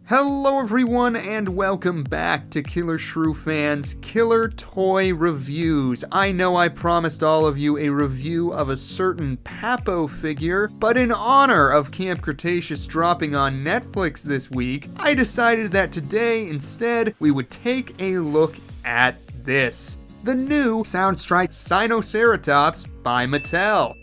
Hello everyone and welcome back to Killer Shrew Fans Killer Toy Reviews. I know I promised all of you a review of a certain Papo figure, but in honor of Camp Cretaceous dropping on Netflix this week, I decided that today instead we would take a look at this. The new Soundstrike Sinoceratops by Mattel.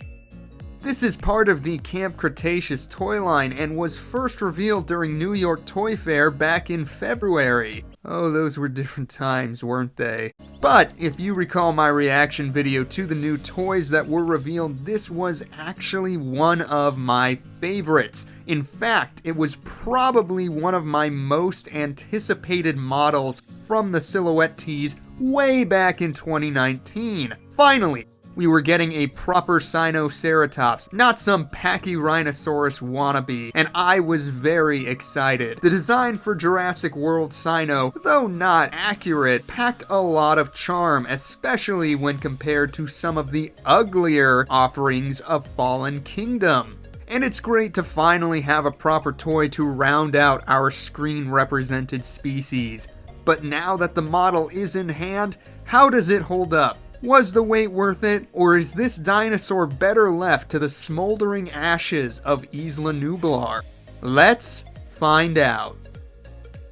This is part of the Camp Cretaceous toy line and was first revealed during New York Toy Fair back in February. Oh, those were different times, weren't they? But if you recall my reaction video to the new toys that were revealed, this was actually one of my favorites. In fact, it was probably one of my most anticipated models from the silhouette tease way back in 2019. Finally! We were getting a proper Sinoceratops, not some Pachyrhinosaurus wannabe, and I was very excited. The design for Jurassic World Sino, though not accurate, packed a lot of charm, especially when compared to some of the uglier offerings of Fallen Kingdom. And it's great to finally have a proper toy to round out our screen-represented species. But now that the model is in hand, how does it hold up? Was the wait worth it, or is this dinosaur better left to the smoldering ashes of Isla Nublar? Let's find out.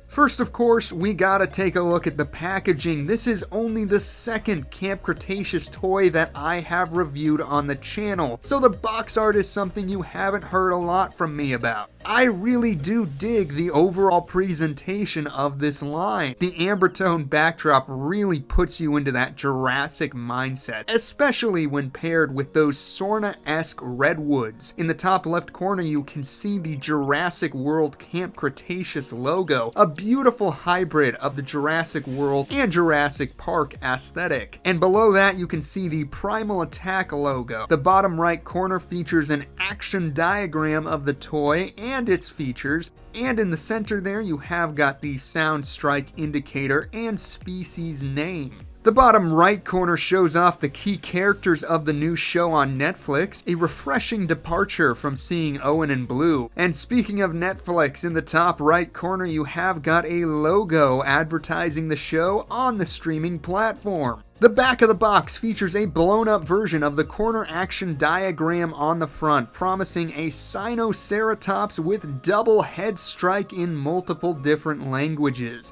First, of course, we gotta take a look at the packaging. This is only the second Camp Cretaceous toy that I have reviewed on the channel, so the box art is something you haven't heard a lot from me about. I really do dig the overall presentation of this line. The amber tone backdrop really puts you into that Jurassic mindset, especially when paired with those Sorna-esque redwoods. In the top left corner, you can see the Jurassic World Camp Cretaceous logo, a beautiful hybrid of the Jurassic World and Jurassic Park aesthetic. And below that, you can see the Primal Attack logo. The bottom right corner features an action diagram of the toy and its features, and in the center there you have got the Soundstrike indicator and species name. The bottom right corner shows off the key characters of the new show on Netflix, a refreshing departure from seeing Owen and Blue. And speaking of Netflix, in the top right corner you have got a logo advertising the show on the streaming platform. The back of the box features a blown-up version of the corner action diagram on the front, promising a Sinoceratops with double head strike in multiple different languages.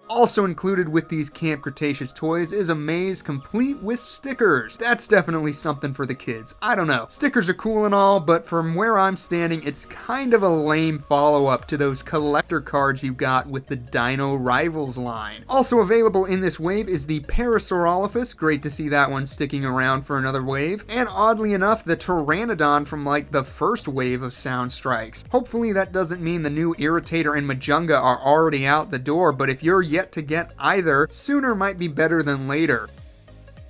Also included with these Camp Cretaceous toys is a maze complete with stickers. That's definitely something for the kids. I don't know. Stickers are cool and all, but from where I'm standing, it's kind of a lame follow-up to those collector cards you got with the Dino Rivals line. Also available in this wave is the Parasaurolophus. Great to see that one sticking around for another wave. And oddly enough, the Pteranodon from like the first wave of Soundstrikes. Hopefully that doesn't mean the new Irritator and Majunga are already out the door, but if you're yet to get either, sooner might be better than later.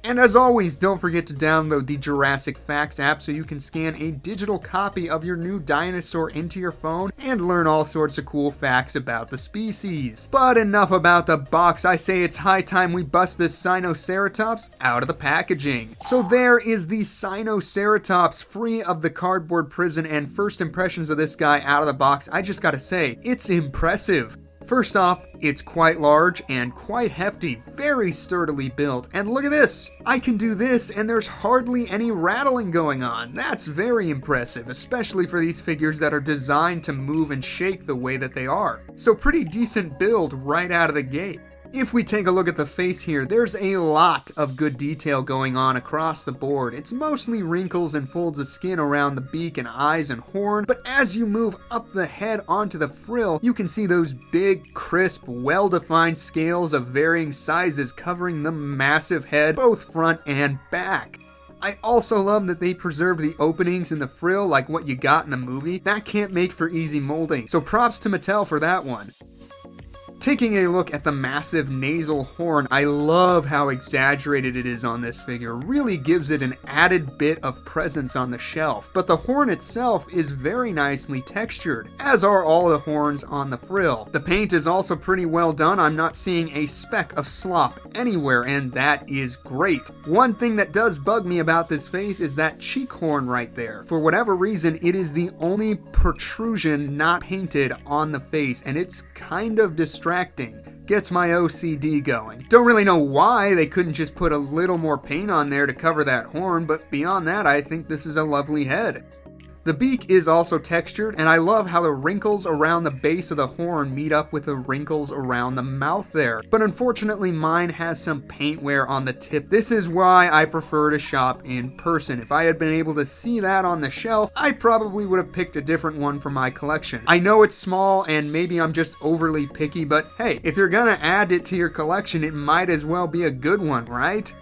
And as always, don't forget to download the Jurassic Facts app so you can scan a digital copy of your new dinosaur into your phone and learn all sorts of cool facts about the species. But enough about the box, I say it's high time we bust this Sinoceratops out of the packaging. So there is the Sinoceratops free of the cardboard prison, and first impressions of this guy out of the box, I just gotta say, it's impressive. First off, it's quite large and quite hefty, very sturdily built, and look at this! I can do this and there's hardly any rattling going on. That's very impressive, especially for these figures that are designed to move and shake the way that they are. So pretty decent build right out of the gate. If we take a look at the face here, there's a lot of good detail going on across the board. It's mostly wrinkles and folds of skin around the beak and eyes and horn, but as you move up the head onto the frill, you can see those big, crisp, well-defined scales of varying sizes covering the massive head, both front and back. I also love that they preserved the openings in the frill like what you got in the movie. That can't make for easy molding, so props to Mattel for that one. Taking a look at the massive nasal horn, I love how exaggerated it is on this figure. Really gives it an added bit of presence on the shelf. But the horn itself is very nicely textured, as are all the horns on the frill. The paint is also pretty well done. I'm not seeing a speck of slop anywhere, and that is great. One thing that does bug me about this face is that cheek horn right there. For whatever reason, it is the only protrusion not painted on the face, and it's kind of distracting. Gets my OCD going. Don't really know why they couldn't just put a little more paint on there to cover that horn, but beyond that, I think this is a lovely head. The beak is also textured, and I love how the wrinkles around the base of the horn meet up with the wrinkles around the mouth there. But unfortunately, mine has some paint wear on the tip. This is why I prefer to shop in person. If I had been able to see that on the shelf, I probably would have picked a different one for my collection. I know it's small, and maybe I'm just overly picky, but hey, if you're gonna add it to your collection, it might as well be a good one, right?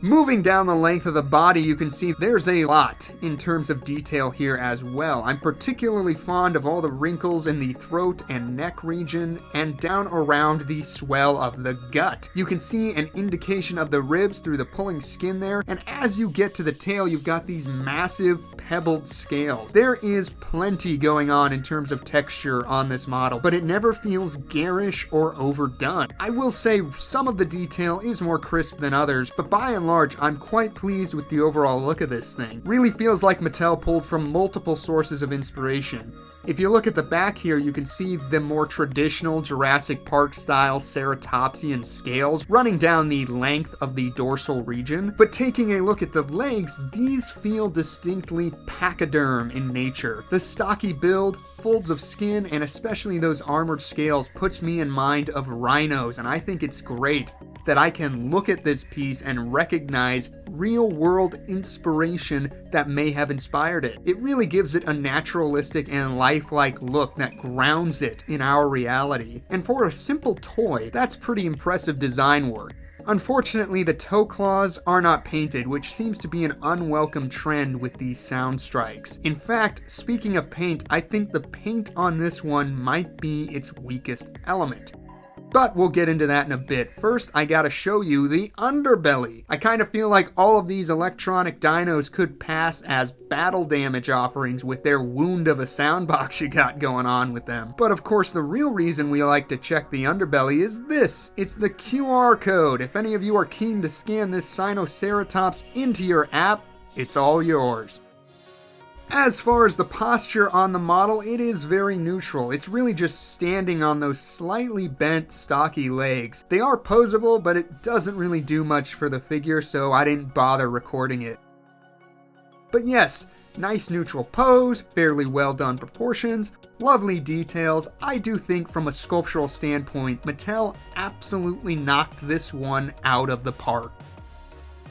Moving down the length of the body, you can see there's a lot in terms of detail here as well. I'm particularly fond of all the wrinkles in the throat and neck region and down around the swell of the gut. You can see an indication of the ribs through the pulling skin there, and as you get to the tail, you've got these massive pebbled scales. There is plenty going on in terms of texture on this model, but it never feels garish or overdone. I will say some of the detail is more crisp than others, but by and large, I'm quite pleased with the overall look of this thing. Really feels like Mattel pulled from multiple sources of inspiration. If you look at the back here, you can see the more traditional Jurassic Park style ceratopsian scales running down the length of the dorsal region. But taking a look at the legs, these feel distinctly pachyderm in nature. The stocky build, folds of skin, and especially those armored scales puts me in mind of rhinos, and I think it's great that I can look at this piece and recognize real-world inspiration that may have inspired it. It really gives it a naturalistic and lifelike look that grounds it in our reality. And for a simple toy, that's pretty impressive design work. Unfortunately, the toe claws are not painted, which seems to be an unwelcome trend with these sound strikes. In fact, speaking of paint, I think the paint on this one might be its weakest element. But we'll get into that in a bit. First, I gotta show you the underbelly. I kind of feel like all of these electronic dinos could pass as battle damage offerings with their wound of a sound box you got going on with them. But of course, the real reason we like to check the underbelly is this. It's the QR code. If any of you are keen to scan this Sinoceratops into your app, it's all yours. As far as the posture on the model, it is very neutral. It's really just standing on those slightly bent, stocky legs. They are posable, but it doesn't really do much for the figure, so I didn't bother recording it. But yes, nice neutral pose, fairly well done proportions, lovely details. I do think from a sculptural standpoint, Mattel absolutely knocked this one out of the park.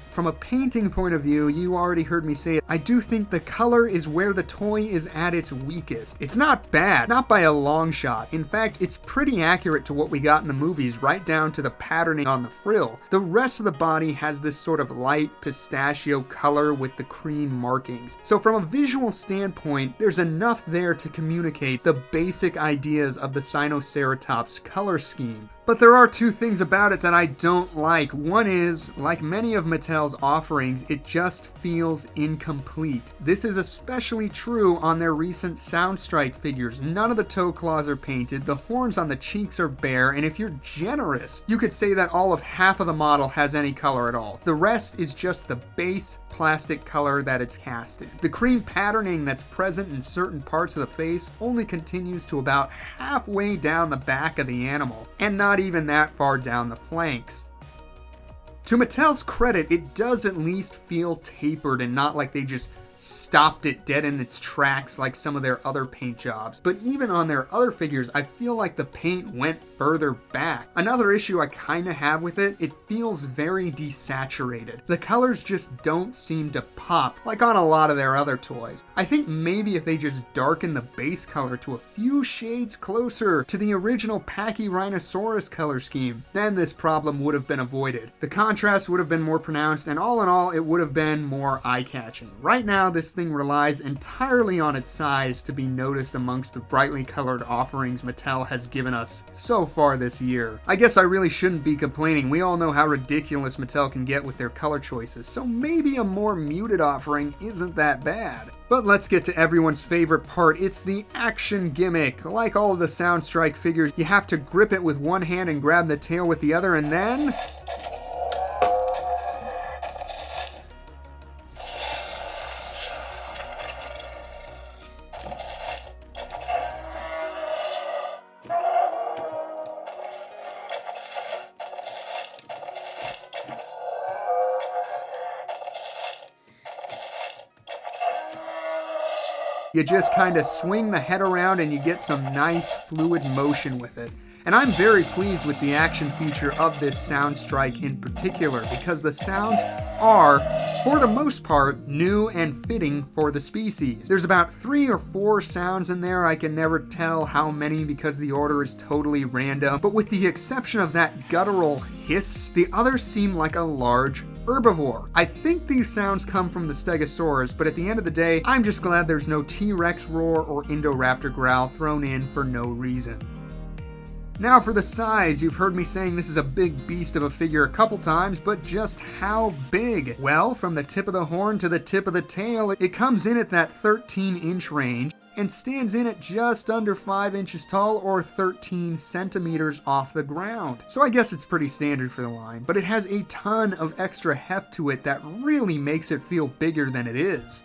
From a painting point of view, you already heard me say it, I do think the color is where the toy is at its weakest. It's not bad, not by a long shot. In fact, it's pretty accurate to what we got in the movies, right down to the patterning on the frill. The rest of the body has this sort of light pistachio color with the cream markings. So from a visual standpoint, there's enough there to communicate the basic ideas of the Sinoceratops color scheme. But there are two things about it that I don't like. One is, like many of Mattel's offerings, it just feels incomplete. This is especially true on their recent Soundstrike figures. None of the toe claws are painted, the horns on the cheeks are bare, and if you're generous, you could say that all of half of the model has any color at all. The rest is just the base plastic color that it's cast in. The cream patterning that's present in certain parts of the face only continues to about halfway down the back of the animal, and not even that far down the flanks. To Mattel's credit, it does at least feel tapered and not like they just stopped it dead in its tracks like some of their other paint jobs. But even on their other figures, I feel like the paint went further back. Another issue I kinda have with it, it feels very desaturated. The colors just don't seem to pop like on a lot of their other toys. I think maybe if they just darken the base color to a few shades closer to the original Pachyrhinosaurus color scheme, then this problem would have been avoided. The contrast would have been more pronounced, and all in all, it would have been more eye-catching. Right now, how this thing relies entirely on its size to be noticed amongst the brightly colored offerings Mattel has given us so far this year. I guess I really shouldn't be complaining. We all know how ridiculous Mattel can get with their color choices, so maybe a more muted offering isn't that bad. But let's get to everyone's favorite part. It's the action gimmick. Like all of the Soundstrike figures, you have to grip it with one hand and grab the tail with the other, and then... you just kind of swing the head around and you get some nice fluid motion with it. And I'm very pleased with the action feature of this Soundstrike in particular, because the sounds are, for the most part, new and fitting for the species. There's about 3 or 4 sounds in there. I can never tell how many because the order is totally random, but with the exception of that guttural hiss, the others seem like a large herbivore. I think these sounds come from the Stegosaurus, but at the end of the day, I'm just glad there's no T-Rex roar or Indoraptor growl thrown in for no reason. Now for the size, you've heard me saying this is a big beast of a figure a couple times, but just how big? Well, from the tip of the horn to the tip of the tail, it comes in at that 13-inch range and stands in at just under 5 inches tall or 13 centimeters off the ground. So I guess it's pretty standard for the line, but it has a ton of extra heft to it that really makes it feel bigger than it is.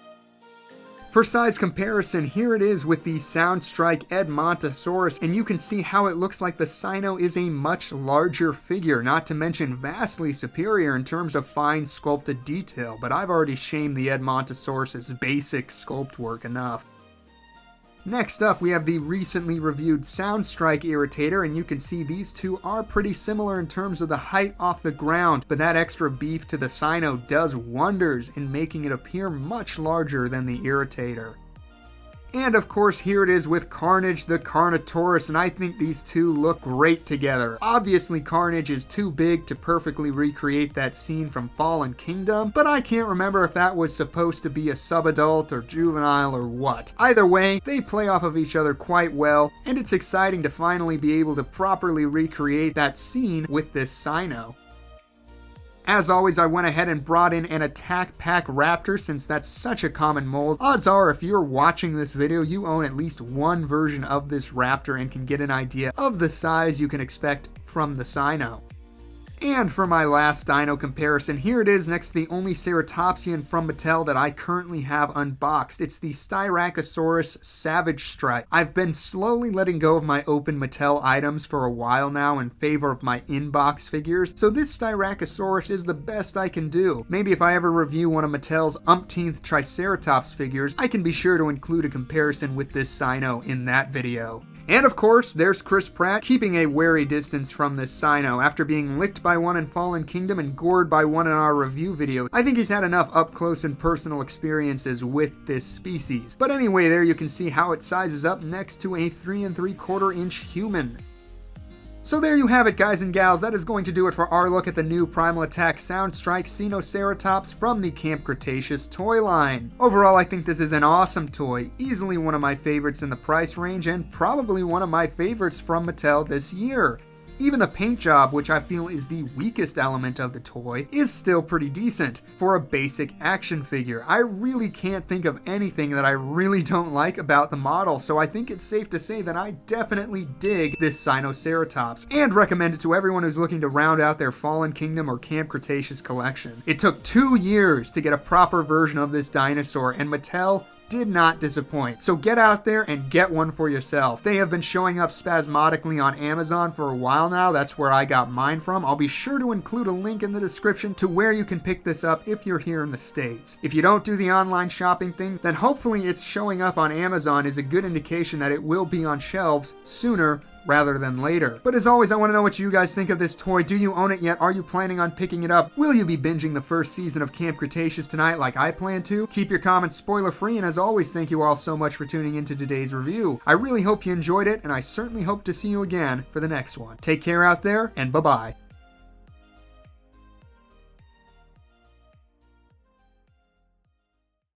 For size comparison, here it is with the Soundstrike Edmontosaurus, and you can see how it looks like the Sino is a much larger figure, not to mention vastly superior in terms of fine sculpted detail, but I've already shamed the Edmontosaurus's basic sculpt work enough. Next up, we have the recently reviewed Soundstrike Irritator, and you can see these two are pretty similar in terms of the height off the ground, but that extra beef to the Sino does wonders in making it appear much larger than the Irritator. And of course, here it is with Carnage the Carnotaurus, and I think these two look great together. Obviously, Carnage is too big to perfectly recreate that scene from Fallen Kingdom, but I can't remember if that was supposed to be a subadult or juvenile or what. Either way, they play off of each other quite well, and it's exciting to finally be able to properly recreate that scene with this Sino. As always, I went ahead and brought in an Attack Pack Raptor since that's such a common mold. Odds are, if you're watching this video, you own at least one version of this Raptor and can get an idea of the size you can expect from the Sino. And for my last dino comparison, here it is next to the only ceratopsian from Mattel that I currently have unboxed. It's the Styracosaurus Savage Strike. I've been slowly letting go of my open Mattel items for a while now in favor of my inbox figures, so this Styracosaurus is the best I can do. Maybe if I ever review one of Mattel's umpteenth Triceratops figures, I can be sure to include a comparison with this Sino in that video. And of course, there's Chris Pratt keeping a wary distance from this Sino after being licked by one in Fallen Kingdom and gored by one in our review video. I think he's had enough up close and personal experiences with this species. But anyway, there you can see how it sizes up next to a 3 3/4 inch human. So there you have it, guys and gals. That is going to do it for our look at the new Primal Attack Soundstrike Sinoceratops from the Camp Cretaceous toy line. Overall, I think this is an awesome toy, easily one of my favorites in the price range, and probably one of my favorites from Mattel this year. Even the paint job, which I feel is the weakest element of the toy, is still pretty decent for a basic action figure. I really can't think of anything that I really don't like about the model, so I think it's safe to say that I definitely dig this Sinoceratops, and recommend it to everyone who's looking to round out their Fallen Kingdom or Camp Cretaceous collection. It took 2 years to get a proper version of this dinosaur, and Mattel did not disappoint. So get out there and get one for yourself. They have been showing up spasmodically on Amazon for a while now. That's where I got mine from. I'll be sure to include a link in the description to where you can pick this up if you're here in the States. If you don't do the online shopping thing, then hopefully it's showing up on Amazon is a good indication that it will be on shelves sooner rather than later. But as always, I want to know what you guys think of this toy. Do you own it yet? Are you planning on picking it up? Will you be binging the first season of Camp Cretaceous tonight like I plan to? Keep your comments spoiler free, and as always, thank you all so much for tuning into today's review. I really hope you enjoyed it, and I certainly hope to see you again for the next one. Take care out there, and bye-bye.